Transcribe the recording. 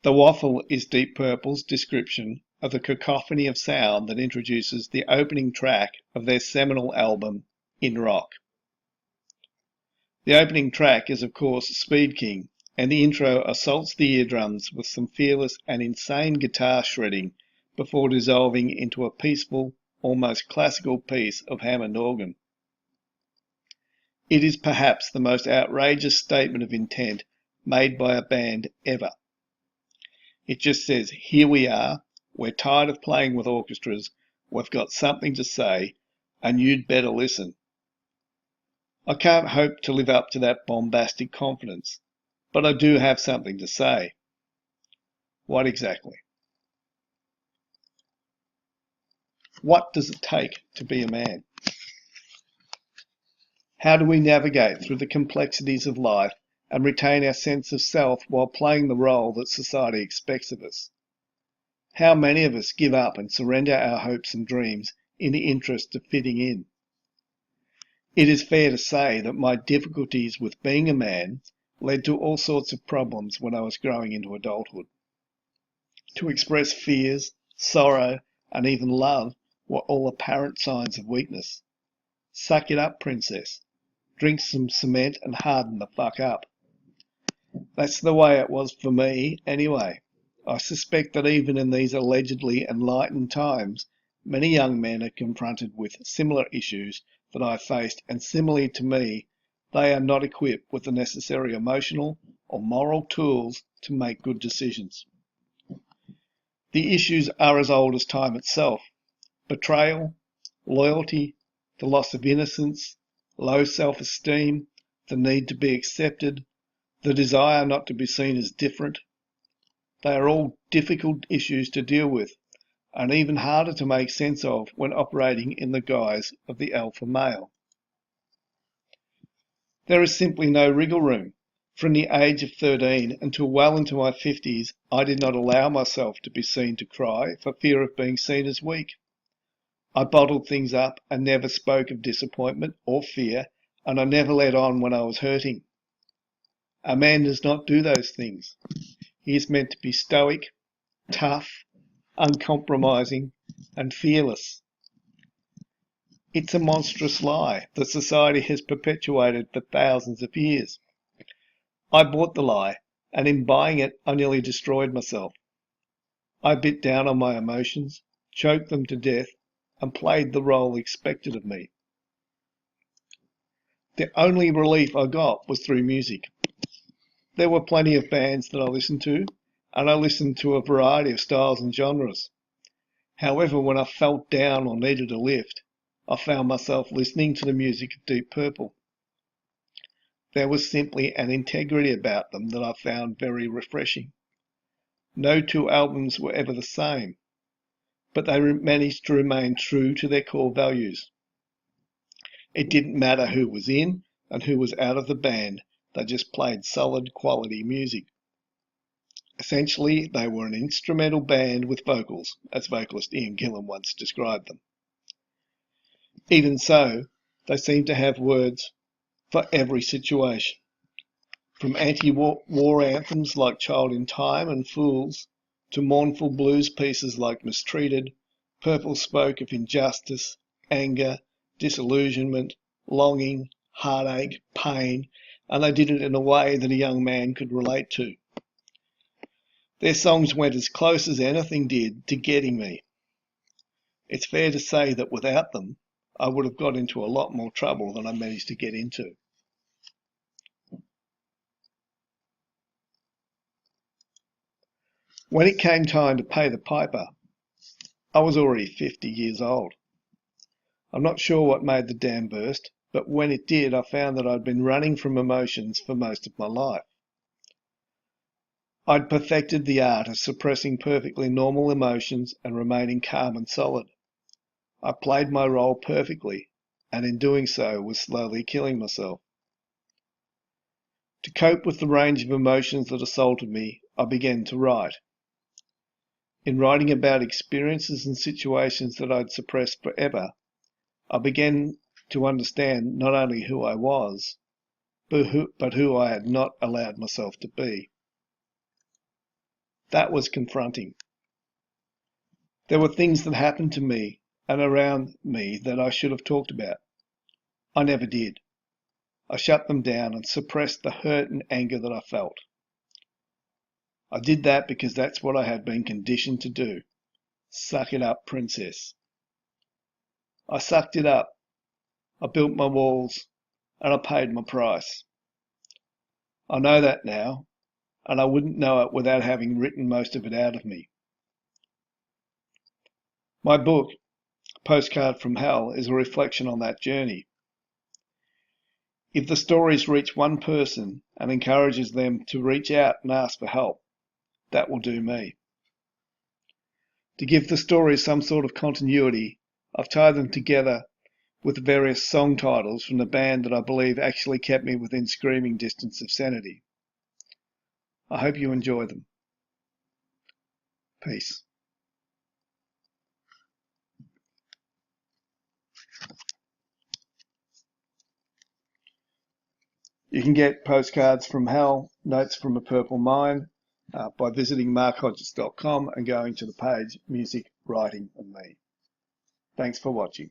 The waffle is Deep Purple's description of the cacophony of sound that introduces the opening track of their seminal album, In Rock. The opening track is, of course, Speed King, and the intro assaults the eardrums with some fearless and insane guitar shredding before dissolving into a peaceful, almost classical piece of Hammond organ. It is perhaps the most outrageous statement of intent made by a band ever. It just says, here we are, we're tired of playing with orchestras, we've got something to say, and you'd better listen. I can't hope to live up to that bombastic confidence, but I do have something to say. What exactly? What does it take to be a man? How do we navigate through the complexities of life and retain our sense of self while playing the role that society expects of us? How many of us give up and surrender our hopes and dreams in the interest of fitting in? It is fair to say that my difficulties with being a man led to all sorts of problems when I was growing into adulthood. To express fears, sorrow, and even love were all apparent signs of weakness. Suck it up, princess. Drink some cement and harden the fuck up. That's the way it was for me, anyway. I suspect that even in these allegedly enlightened times, many young men are confronted with similar issues that I faced, and similarly to me, they are not equipped with the necessary emotional or moral tools to make good decisions. The issues are as old as time itself. Betrayal, loyalty, the loss of innocence, low self-esteem, the need to be accepted, the desire not to be seen as different. They are all difficult issues to deal with, and even harder to make sense of when operating in the guise of the alpha male. There is simply no wriggle room. From the age of 13 until well into my 50s, I did not allow myself to be seen to cry for fear of being seen as weak. I bottled things up and never spoke of disappointment or fear, and I never let on when I was hurting. A man does not do those things. He is meant to be stoic, tough, uncompromising, and fearless. It's a monstrous lie that society has perpetuated for thousands of years. I bought the lie, and in buying it, I nearly destroyed myself. I bit down on my emotions, choked them to death, and played the role expected of me. The only relief I got was through music. There were plenty of bands that I listened to, and I listened to a variety of styles and genres. However, when I felt down or needed a lift, I found myself listening to the music of Deep Purple. There was simply an integrity about them that I found very refreshing. No two albums were ever the same, but they managed to remain true to their core values. It didn't matter who was in and who was out of the band, they just played solid quality music. Essentially, they were an instrumental band with vocals, as vocalist Ian Gillan once described them. Even so, they seemed to have words for every situation. From anti-war anthems like Child in Time and Fools, to mournful blues pieces like Mistreated, Purple spoke of injustice, anger, disillusionment, longing, heartache, pain, and they did it in a way that a young man could relate to. Their songs went as close as anything did to getting me. It's fair to say that without them, I would have got into a lot more trouble than I managed to get into. When it came time to pay the piper, I was already 50 years old. I'm not sure what made the dam burst, but when it did, I found that I'd been running from emotions for most of my life. I'd perfected the art of suppressing perfectly normal emotions and remaining calm and solid. I played my role perfectly, and in doing so was slowly killing myself. To cope with the range of emotions that assaulted me, I began to write. In writing about experiences and situations that I'd suppressed forever, I began to understand not only who I was, but who I had not allowed myself to be. That was confronting. There were things that happened to me and around me that I should have talked about. I never did. I shut them down and suppressed the hurt and anger that I felt. I did that because that's what I had been conditioned to do. Suck it up, princess. I sucked it up. I built my walls and I paid my price. I know that now, and I wouldn't know it without having written most of it out of me. My book, Postcard from Hell, is a reflection on that journey. If the stories reach one person and encourages them to reach out and ask for help, that will do me. To give the stories some sort of continuity, I've tied them together with various song titles from the band that I believe actually kept me within screaming distance of sanity. I hope you enjoy them. Peace. You can get Postcards from Hell, Notes from a Purple Mind by visiting markhodges.com and going to the page Music, Writing and Me. Thanks for watching.